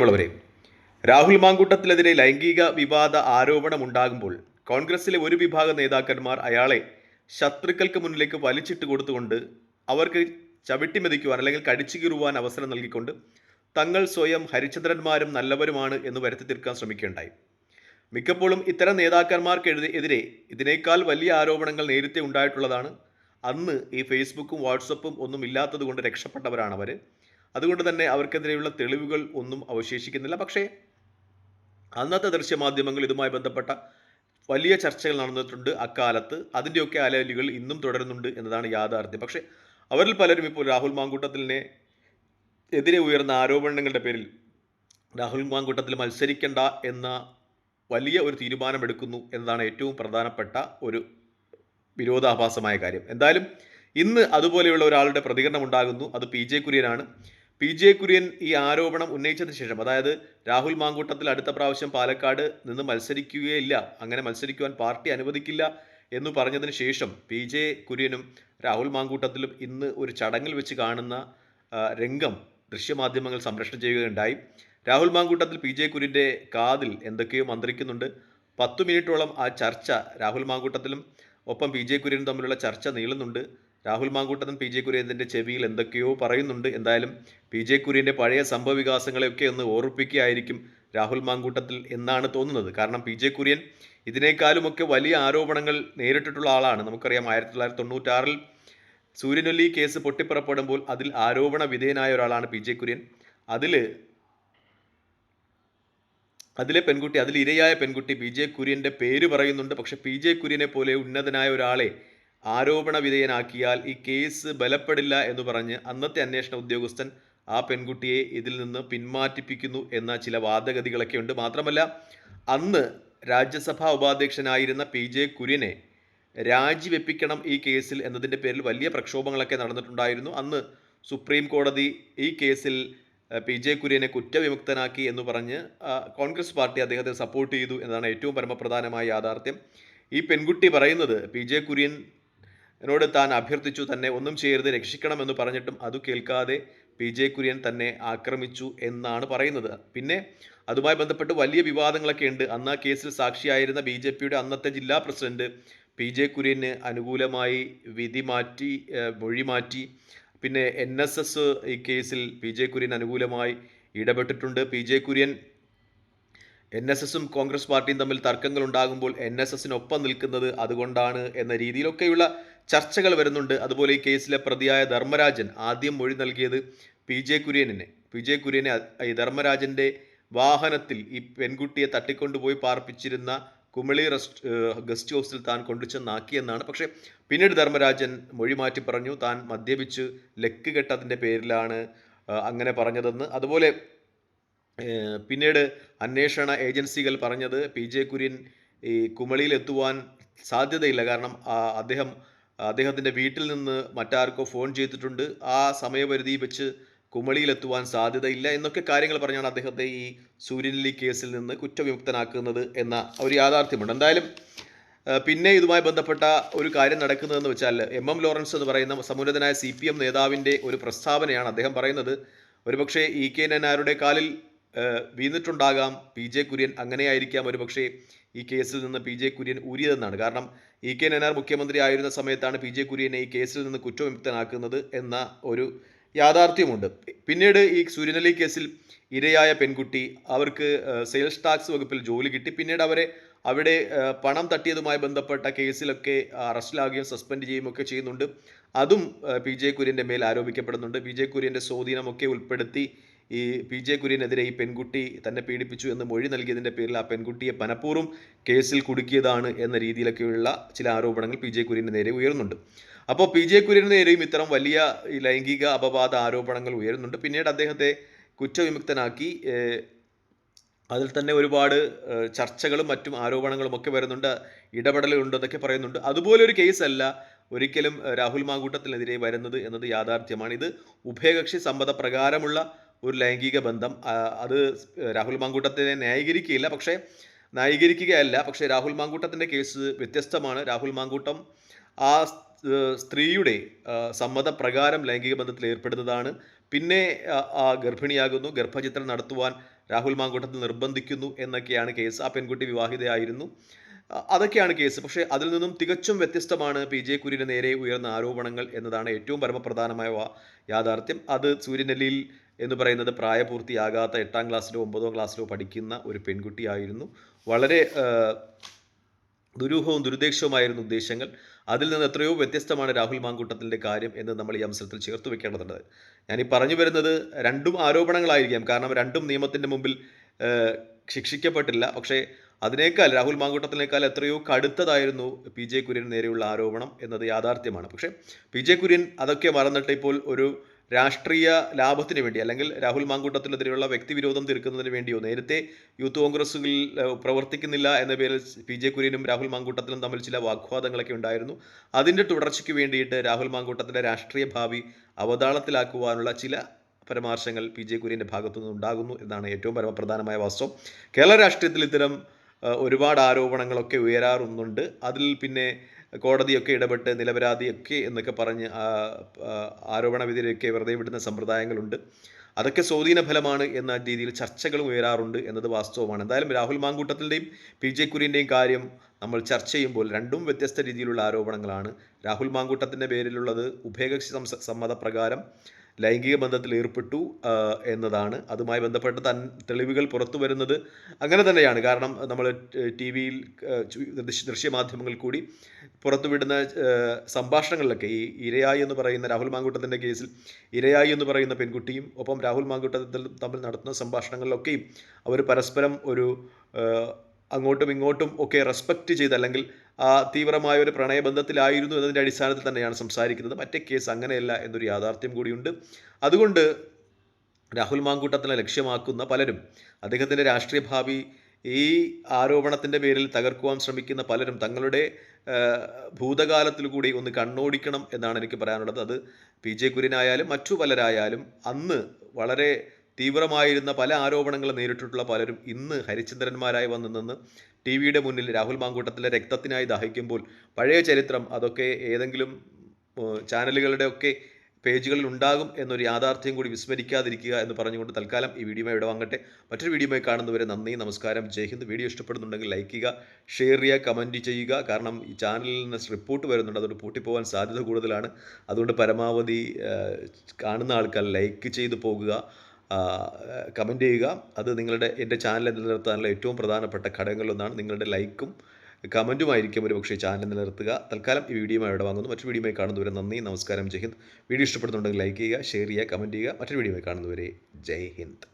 പ്രിയമുള്ളവരെ, രാഹുൽ മാങ്കൂട്ടത്തിനെതിരെ ലൈംഗിക വിവാദ ആരോപണമുണ്ടാകുമ്പോൾ കോൺഗ്രസിലെ ഒരു വിഭാഗം നേതാക്കന്മാർ അയാളെ ശത്രുക്കൾക്ക് മുന്നിലേക്ക് വലിച്ചിട്ട് കൊടുത്തുകൊണ്ട് അവർക്ക് ചവിട്ടിമെതിക്കുവാൻ അല്ലെങ്കിൽ കടിച്ചു കീറുവാൻ അവസരം നൽകിക്കൊണ്ട് തങ്ങൾ സ്വയം ഹരിചന്ദ്രന്മാരും നല്ലവരുമാണ് എന്ന് വരുത്തി തീർക്കാൻ ശ്രമിക്കുകയുണ്ടായി. മിക്കപ്പോഴും ഇത്തരം നേതാക്കന്മാർക്കെതിരെ ഇതിനേക്കാൾ വലിയ ആരോപണങ്ങൾ നേരത്തെ ഉണ്ടായിട്ടുള്ളതാണ്. അന്ന് ഈ ഫേസ്ബുക്കും വാട്സപ്പും ഒന്നും ഇല്ലാത്തത് കൊണ്ട് രക്ഷപ്പെട്ടവരാണ് അവർ. അതുകൊണ്ട് തന്നെ അവർക്കെതിരെയുള്ള തെളിവുകൾ ഒന്നും അവശേഷിക്കുന്നില്ല. പക്ഷേ അന്നത്തെ ദൃശ്യമാധ്യമങ്ങൾ ഇതുമായി ബന്ധപ്പെട്ട വലിയ ചർച്ചകൾ നടന്നിട്ടുണ്ട് അക്കാലത്ത്. അതിൻ്റെയൊക്കെ അലയലുകൾ ഇന്നും തുടരുന്നുണ്ട് എന്നതാണ് യാഥാർത്ഥ്യം. പക്ഷേ അവരിൽ പലരും ഇപ്പോൾ രാഹുൽ മാങ്കൂട്ടത്തിലിനെ എതിരെ ഉയർന്ന ആരോപണങ്ങളുടെ പേരിൽ രാഹുൽ മാങ്കൂട്ടത്തിൽ മത്സരിക്കേണ്ട എന്ന വലിയ ഒരു തീരുമാനമെടുക്കുന്നു എന്നതാണ് ഏറ്റവും പ്രധാനപ്പെട്ട ഒരു വിരോധാഭാസമായ കാര്യം. എന്തായാലും ഇന്ന് അതുപോലെയുള്ള ഒരാളുടെ പ്രതികരണം ഉണ്ടാകുന്നു. അത് പി ജെ കുര്യനാണ്. പി ജെ കുര്യൻ ഈ ആരോപണം ഉന്നയിച്ചതിന് ശേഷം, അതായത് രാഹുൽ മാങ്കൂട്ടത്തിൽ അടുത്ത പ്രാവശ്യം പാലക്കാട് നിന്ന് മത്സരിക്കുകയില്ല, അങ്ങനെ മത്സരിക്കുവാൻ പാർട്ടി അനുവദിക്കില്ല എന്ന് പറഞ്ഞതിന് ശേഷം പി ജെ കുര്യനും രാഹുൽ മാങ്കൂട്ടത്തിലും ഇന്ന് ഒരു ചടങ്ങിൽ വെച്ച് കാണുന്ന രംഗം ദൃശ്യമാധ്യമങ്ങൾ സംപ്രേഷണം ചെയ്യുകയുണ്ടായി. രാഹുൽ മാങ്കൂട്ടത്തിൽ പി ജെ കുര്യൻ്റെ കാതിൽ എന്തൊക്കെയോ മന്ത്രിക്കുന്നുണ്ട്. 10 മിനിറ്റോളം ആ ചർച്ച രാഹുൽ മാങ്കൂട്ടത്തിലും ഒപ്പം പി ജെ കുര്യനും തമ്മിലുള്ള ചർച്ച നീളുന്നുണ്ട്. രാഹുൽ മാങ്കൂട്ടത്തിനും പി ജെ കുര്യൻ്റെ ചെവിയിൽ എന്തൊക്കെയോ പറയുന്നുണ്ട്. എന്തായാലും പി ജെ കുര്യൻ്റെ പഴയ സംഭവവികാസങ്ങളെയൊക്കെ ഒന്ന് ഓർമ്മിപ്പിക്കുകയായിരിക്കും രാഹുൽ മാങ്കൂട്ടത്തിൽ എന്നാണ് തോന്നുന്നത്. കാരണം പി ജെ കുര്യൻ ഇതിനേക്കാളുമൊക്കെ വലിയ ആരോപണങ്ങൾ നേരിട്ടിട്ടുള്ള ആളാണ്. നമുക്കറിയാം 1996 സൂര്യനെല്ലി കേസ് പൊട്ടിപ്പുറപ്പെടുമ്പോൾ അതിൽ ആരോപണ വിധേയനായ ഒരാളാണ് പി ജെ കുര്യൻ. അതിൽ ഇരയായ പെൺകുട്ടി പി ജെ കുര്യൻ്റെ പേര് പറയുന്നുണ്ട്. പക്ഷെ പി ജെ കുര്യനെ പോലെ ഉന്നതനായ ഒരാളെ ആരോപണ വിധേയനാക്കിയാൽ ഈ കേസ് ബലപ്പെടില്ല എന്ന് പറഞ്ഞ് അന്നത്തെ അന്വേഷണ ഉദ്യോഗസ്ഥൻ ആ പെൺകുട്ടിയെ ഇതിൽ നിന്ന് പിന്മാറ്റിപ്പിക്കുന്നു എന്ന ചില വാദഗതികളൊക്കെ ഉണ്ട്. മാത്രമല്ല, അന്ന് രാജ്യസഭാ ഉപാധ്യക്ഷനായിരുന്ന പി ജെ കുര്യനെ രാജിവെപ്പിക്കണം ഈ കേസിൽ എന്നതിൻ്റെ പേരിൽ വലിയ പ്രക്ഷോഭങ്ങളൊക്കെ നടന്നിട്ടുണ്ടായിരുന്നു. അന്ന് സുപ്രീം കോടതി ഈ കേസിൽ പി ജെ കുര്യനെ കുറ്റവിമുക്തനാക്കി എന്ന് പറഞ്ഞ് കോൺഗ്രസ് പാർട്ടി അദ്ദേഹത്തെ സപ്പോർട്ട് ചെയ്തു എന്നതാണ് ഏറ്റവും പരമപ്രധാനമായ യാഥാർത്ഥ്യം. ഈ പെൺകുട്ടി പറയുന്നത് പി ജെ കുര്യനോട് താൻ അഭ്യർത്ഥിച്ചു, തന്നെ ഒന്നും ചെയ്യരുത്, രക്ഷിക്കണമെന്ന് പറഞ്ഞിട്ടും അത് കേൾക്കാതെ പി ജെ കുര്യൻ തന്നെ ആക്രമിച്ചു എന്നാണ് പറയുന്നത്. പിന്നെ അതുമായി ബന്ധപ്പെട്ട് വലിയ വിവാദങ്ങളൊക്കെ ഉണ്ട്. അന്ന് ആ കേസിൽ സാക്ഷിയായിരുന്ന ബി ജെ പിയുടെ അന്നത്തെ ജില്ലാ പ്രസിഡന്റ് പി ജെ കുര്യന് അനുകൂലമായി മൊഴി മാറ്റി. പിന്നെ NSS ഈ കേസിൽ പി ജെ കുര്യൻ അനുകൂലമായി ഇടപെട്ടിട്ടുണ്ട്. പി ജെ കുര്യൻ NSSും കോൺഗ്രസ് പാർട്ടിയും തമ്മിൽ തർക്കങ്ങൾ ഉണ്ടാകുമ്പോൾ NSSനൊപ്പം നിൽക്കുന്നത് അതുകൊണ്ടാണ് എന്ന രീതിയിലൊക്കെയുള്ള ചർച്ചകൾ വരുന്നുണ്ട്. അതുപോലെ ഈ കേസിലെ പ്രതിയായ ധർമ്മരാജൻ ആദ്യം മൊഴി നൽകിയത് പി ജെ കുര്യനെ ഈ ധർമ്മരാജൻ്റെ വാഹനത്തിൽ ഈ പെൺകുട്ടിയെ തട്ടിക്കൊണ്ടുപോയി പാർപ്പിച്ചിരുന്ന കുമളി ഗസ്റ്റ് ഹൗസിൽ താൻ കൊണ്ടുചെന്നാക്കിയെന്നാണ്. പക്ഷേ പിന്നീട് ധർമ്മരാജൻ മൊഴി മാറ്റി പറഞ്ഞു, താൻ മദ്യപിച്ച് ലക്ക് കെട്ടതിൻ്റെ പേരിലാണ് അങ്ങനെ പറഞ്ഞതെന്ന്. അതുപോലെ പിന്നീട് അന്വേഷണ ഏജൻസികൾ പറഞ്ഞത് പി ജെ കുര്യൻ ഈ കുമളിയിൽ എത്തുവാൻ സാധ്യതയില്ല, കാരണം അദ്ദേഹത്തിൻ്റെ വീട്ടിൽ നിന്ന് മറ്റാർക്കോ ഫോൺ ചെയ്തിട്ടുണ്ട്, ആ സമയപരിധി വെച്ച് കുമളിയിലെത്തുവാൻ സാധ്യതയില്ല എന്നൊക്കെ കാര്യങ്ങൾ പറഞ്ഞാണ് അദ്ദേഹത്തെ ഈ സൂര്യനെല്ലി കേസിൽ നിന്ന് കുറ്റവിമുക്തനാക്കുന്നത് എന്ന ഒരു യാഥാർത്ഥ്യമുണ്ട്. എന്തായാലും പിന്നെ ഇതുമായി ബന്ധപ്പെട്ട ഒരു കാര്യം നടക്കുന്നതെന്ന് വെച്ചാൽ MM ലോറൻസ് എന്ന് പറയുന്ന സമുന്നതനായ CPM നേതാവിൻ്റെ ഒരു പ്രസ്താവനയാണ്. അദ്ദേഹം പറയുന്നത് ഒരുപക്ഷെ EK നായരുടെ കാലിൽ വീണിട്ടുണ്ടാകാം പി ജെ കുര്യൻ, അങ്ങനെയായിരിക്കാം ഒരുപക്ഷെ ഈ കേസിൽ നിന്ന് പി ജെ കുര്യൻ ഊരിയതെന്നാണ്. കാരണം EK നായർ മുഖ്യമന്ത്രി ആയിരുന്ന സമയത്താണ് പി ജെ കുര്യനെ ഈ കേസിൽ നിന്ന് കുറ്റവിമുക്തനാക്കുന്നത് എന്ന ഒരു യാഥാർത്ഥ്യമുണ്ട്. പിന്നീട് ഈ സൂര്യനെല്ലി കേസിൽ ഇരയായ പെൺകുട്ടി, അവർക്ക് സെയിൽസ് ടാക്സ് വകുപ്പിൽ ജോലി കിട്ടി. പിന്നീട് അവിടെ പണം തട്ടിയതുമായി ബന്ധപ്പെട്ട കേസിലൊക്കെ അറസ്റ്റിലാകുകയും സസ്പെൻഡ് ചെയ്യുകയും ഒക്കെ ചെയ്യുന്നുണ്ട്. അതും പി ജെ കുര്യൻ്റെ മേൽ ആരോപിക്കപ്പെടുന്നുണ്ട്. പി ജെ കുര്യൻ്റെ സ്വാധീനമൊക്കെ ഉൾപ്പെടുത്തി ഈ പി ജെ കുര്യനെതിരെ ഈ പെൺകുട്ടി തന്നെ പീഡിപ്പിച്ചു എന്ന് മൊഴി നൽകിയതിൻ്റെ പേരിൽ ആ പെൺകുട്ടിയെ മനഃപൂർവ്വം കേസിൽ കുടുക്കിയതാണ് എന്ന രീതിയിലൊക്കെയുള്ള ചില ആരോപണങ്ങൾ പി ജെ കുര്യന് നേരെ ഉയർന്നുണ്ട്. അപ്പോൾ പി ജെ കുര്യന് നേരെയും ഇത്തരം വലിയ ലൈംഗിക അപവാദ ആരോപണങ്ങൾ ഉയരുന്നുണ്ട്. പിന്നീട് അദ്ദേഹത്തെ കുറ്റവിമുക്തനാക്കി. അതിൽ തന്നെ ഒരുപാട് ചർച്ചകളും മറ്റും ആരോപണങ്ങളും ഒക്കെ വരുന്നുണ്ട്, ഇടപെടലുണ്ടെന്നൊക്കെ പറയുന്നുണ്ട്. അതുപോലൊരു കേസല്ല ഒരിക്കലും രാഹുൽ മാങ്കൂട്ടത്തിനെതിരെ വരുന്നത് എന്നത് യാഥാർത്ഥ്യമാണ്. ഇത് ഉഭയകക്ഷി സമ്മതപ്രകാരമുള്ള ഒരു ലൈംഗിക ബന്ധം. അത് രാഹുൽ മാങ്കൂട്ടത്തിനെ ന്യായീകരിക്കുകയല്ല. പക്ഷേ രാഹുൽ മാങ്കൂട്ടത്തിൻ്റെ കേസ് വ്യത്യസ്തമാണ്. രാഹുൽ മാങ്കൂട്ടം ആ സ്ത്രീയുടെ സമ്മതപ്രകാരം ലൈംഗിക ബന്ധത്തിൽ ഏർപ്പെടുന്നതാണ്. പിന്നെ ഗർഭിണിയാകുന്നു, ഗർഭചിത്രം നടത്തുവാൻ രാഹുൽ മാങ്കൂട്ടത്തിൽ നിർബന്ധിക്കുന്നു എന്നൊക്കെയാണ് കേസ്. ആ പെൺകുട്ടി വിവാഹിതയായിരുന്നു. അതൊക്കെയാണ് കേസ്. പക്ഷേ അതിൽ നിന്നും തികച്ചും വ്യത്യസ്തമാണ് PJ കുര്യന് നേരെ ഉയർന്ന ആരോപണങ്ങൾ എന്നതാണ് ഏറ്റവും പരമപ്രധാനമായ യാഥാർത്ഥ്യം. അത് സൂര്യനെല്ലിയിൽ എന്ന് പറയുന്നത് പ്രായപൂർത്തിയാകാത്ത 8ാം ക്ലാസ്സിലോ 9ാം ക്ലാസ്സിലോ പഠിക്കുന്ന ഒരു പെൺകുട്ടിയായിരുന്നു. വളരെ ദുരൂഹവും ദുരുദ്ദേശവുമായിരുന്നു ഉദ്ദേശങ്ങൾ. അതിൽ നിന്ന് എത്രയോ വ്യത്യസ്തമാണ് രാഹുൽ മാങ്കൂട്ടത്തിൻ്റെ കാര്യം എന്ന് നമ്മൾ ഈ അവസരത്തിൽ ചേർത്ത് വെക്കേണ്ടതുണ്ട്. ഞാനീ പറഞ്ഞു വരുന്നത് രണ്ടും ആരോപണങ്ങളായിരിക്കാം. കാരണം രണ്ടും നിയമത്തിൻ്റെ മുമ്പിൽ ശിക്ഷിക്കപ്പെട്ടില്ല. പക്ഷേ അതിനേക്കാൾ രാഹുൽ മാങ്കൂട്ടത്തിനേക്കാൾ എത്രയോ കടുത്തതായിരുന്നു PJ കുര്യന് നേരെയുള്ള ആരോപണം എന്നത് യാഥാർത്ഥ്യമാണ്. പക്ഷേ PJ കുര്യൻ അതൊക്കെ മറന്നിട്ട് ഇപ്പോൾ ഒരു രാഷ്ട്രീയ ലാഭത്തിന് വേണ്ടി അല്ലെങ്കിൽ രാഹുൽ മാങ്കൂട്ടത്തിനെതിരെയുള്ള വ്യക്തിവിരോധം തീർക്കുന്നതിന് വേണ്ടിയോ നേരത്തെ യൂത്ത് കോൺഗ്രസുകളിൽ പ്രവർത്തിക്കുന്നില്ല എന്ന പേരിൽ PJ കുര്യനും രാഹുൽ മാങ്കൂട്ടത്തിലും തമ്മിൽ ചില വാഗ്വാദങ്ങളൊക്കെ ഉണ്ടായിരുന്നു. അതിൻ്റെ തുടർച്ചയ്ക്ക് വേണ്ടിയിട്ട് രാഹുൽ മാങ്കൂട്ടത്തിൻ്റെ രാഷ്ട്രീയ ഭാവി അവതാളത്തിലാക്കുവാനുള്ള ചില പരാമർശങ്ങൾ PJ കുര്യൻ്റെ ഭാഗത്തു നിന്നുണ്ടാകുന്നു എന്നാണ് ഏറ്റവും പരമപ്രധാനമായ വാസ്തവം. കേരള രാഷ്ട്രീയത്തിൽ ഇത്തരം ഒരുപാട് ആരോപണങ്ങളൊക്കെ ഉയരാറുന്നുണ്ട്. അതിൽ പിന്നെ കോടതിയൊക്കെ ഇടപെട്ട് നിരപരാധിയൊക്കെ എന്നൊക്കെ പറഞ്ഞ് ആരോപണ വിധിയിലൊക്കെ വെറുതെ വിടുന്ന സമ്പ്രദായങ്ങളുണ്ട്. അതൊക്കെ സ്വാധീന ഫലമാണ് എന്ന രീതിയിൽ ചർച്ചകളും ഉയരാറുണ്ട് എന്നത് വാസ്തവമാണ്. എന്തായാലും രാഹുൽ മാങ്കൂട്ടത്തിൻ്റെയും PJ കുര്യൻ്റെയും കാര്യം നമ്മൾ ചർച്ച ചെയ്യുമ്പോൾ രണ്ടും വ്യത്യസ്ത രീതിയിലുള്ള ആരോപണങ്ങളാണ്. രാഹുൽ മാങ്കൂട്ടത്തിൻ്റെ പേരിലുള്ളത് ഉഭയകക്ഷി സമ്മതപ്രകാരം ലൈംഗിക ബന്ധത്തിൽ ഏർപ്പെട്ടു എന്നതാണ്. അതുമായി ബന്ധപ്പെട്ട് തെളിവുകൾ പുറത്തു വരുന്നത് അങ്ങനെ തന്നെയാണ്. കാരണം നമ്മൾ TV-യിൽ ദൃശ്യമാധ്യമങ്ങളിൽ കൂടി പുറത്തുവിടുന്ന സംഭാഷണങ്ങളിലൊക്കെ ഈ ഇരയായി എന്ന് പറയുന്ന രാഹുൽ മാങ്കൂട്ടത്തിൻ്റെ കേസിൽ ഇരയായി എന്ന് പറയുന്ന പെൺകുട്ടിയും ഒപ്പം രാഹുൽ മാങ്കൂട്ടത്തിൽ തമ്മിൽ നടത്തുന്ന സംഭാഷണങ്ങളിലൊക്കെയും അവർ പരസ്പരം ഒരു അങ്ങോട്ടും ഇങ്ങോട്ടും ഒക്കെ റെസ്പെക്റ്റ് ചെയ്ത് അല്ലെങ്കിൽ ആ തീവ്രമായ ഒരു പ്രണയബന്ധത്തിലായിരുന്നു എന്നതിൻ്റെ അടിസ്ഥാനത്തിൽ തന്നെയാണ് സംസാരിക്കുന്നത്. മറ്റേ കേസ് അങ്ങനെയല്ല എന്നൊരു യാഥാർത്ഥ്യം കൂടിയുണ്ട്. അതുകൊണ്ട് രാഹുൽ മാങ്കൂട്ടത്തിനെ ലക്ഷ്യമാക്കുന്ന പലരും അദ്ദേഹത്തിൻ്റെ രാഷ്ട്രീയ ഭാവി ഈ ആരോപണത്തിൻ്റെ പേരിൽ തകർക്കുവാൻ ശ്രമിക്കുന്ന പലരും തങ്ങളുടെ ഭൂതകാലത്തിൽ കൂടി ഒന്ന് കണ്ണോടിക്കണം എന്നാണ് എനിക്ക് പറയാനുള്ളത്. അത് PJ കുര്യനായാലും മറ്റു പലരായാലും അന്ന് വളരെ തീവ്രമായിരുന്ന പല ആരോപണങ്ങൾ നേരിട്ടിട്ടുള്ള പലരും ഇന്ന് ഹരിചന്ദ്രന്മാരായി വന്നു നിന്ന് TV-യുടെ മുന്നിൽ രാഹുൽ മാങ്കൂട്ടത്തിലെ രക്തത്തിനായി ദാഹിക്കുമ്പോൾ പഴയ ചരിത്രം അതൊക്കെ ഏതെങ്കിലും ചാനലുകളുടെ ഒക്കെ പേജുകളിൽ ഉണ്ടാകും എന്നൊരു യാഥാർത്ഥ്യം കൂടി വിസ്മരിക്കാതിരിക്കുക എന്ന് പറഞ്ഞുകൊണ്ട് തൽക്കാലം ഈ വീഡിയോയുമായി ഇടവാങ്ങട്ടെ. മറ്റൊരു വീഡിയോയുമായി കാണുന്നവരെ നന്ദി, നമസ്കാരം, ജയ് ഹിന്ദ്. വീഡിയോ ഇഷ്ടപ്പെടുന്നുണ്ടെങ്കിൽ ലൈക്ക് ചെയ്യുക, ഷെയർ ചെയ്യുക, കമൻറ്റ് ചെയ്യുക. കാരണം ഈ ചാനലിൽ നിന്ന് റിപ്പോർട്ട് വരുന്നുണ്ട്, അതുകൊണ്ട് പൂട്ടിപ്പോകാൻ സാധ്യത കൂടുതലാണ്. അതുകൊണ്ട് പരമാവധി കാണുന്ന ആൾക്കാർ ലൈക്ക് ചെയ്ത് പോകുക, കമൻറ്റ് ചെയ്യുക. അത് എൻ്റെ ചാനൽ നിലനിർത്താനുള്ള ഏറ്റവും പ്രധാനപ്പെട്ട ഘടകങ്ങളിലൊന്നാണ്. നിങ്ങളുടെ ലൈക്കും കമൻറ്റുമായിരിക്കും ഒരു പക്ഷേ ചാനൽ നിലനിർത്തുക. തൽക്കാലം ഈ വീഡിയോയുമായി ഇവിടെ വാങ്ങുന്നു. മറ്റൊരു വീഡിയോയുമായി കാണുന്നവരെ നന്ദി, നമസ്കാരം, ജയ് ഹിന്ദ്. വീഡിയോ ഇഷ്ടപ്പെടുന്നുണ്ടെങ്കിൽ ലൈക്ക് ചെയ്യുക, ഷെയർ ചെയ്യുക, കമൻറ്റ് ചെയ്യുക. മറ്റൊരു വീഡിയോയുമായി കാണുന്നവരെ ജയ് ഹിന്ദ്.